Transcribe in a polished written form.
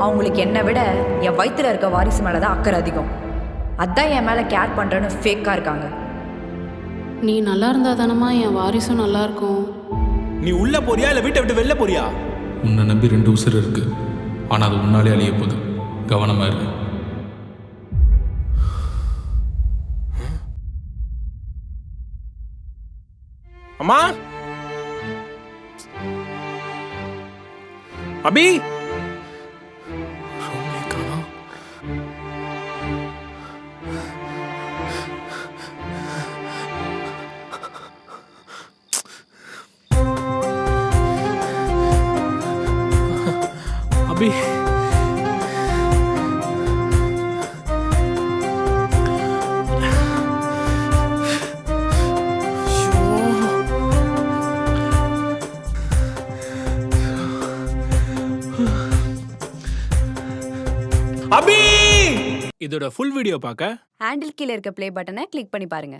அவங்களுக்கு என்னை விட என் வயிற்றுல இருக்க வாரிசு மேலே தான் அக்கறை அதிகம். அதான் என் மேலே கேர் பண்ணுறேன்னு ஃபேக்காக இருக்காங்க. நீ நல்லா இருந்தா தானம்மா என் வாரிசும் நல்லா இருக்கும். நீ உள்ள போறியா இல்லை வீட்டை விட்டு வெளில போறியா? உன்னை நம்பி 2 உசுறு இருக்கு. ஆனால் அது உன்னாலே அழிய போகுது. கவனமா இரு. அம்மா, அபி, அபி, அபி. இதோட ஃபுல் வீடியோ பார்க்க ஹேண்டில் கீழே இருக்க ப்ளே பட்டனை கிளிக் பண்ணி பாருங்க.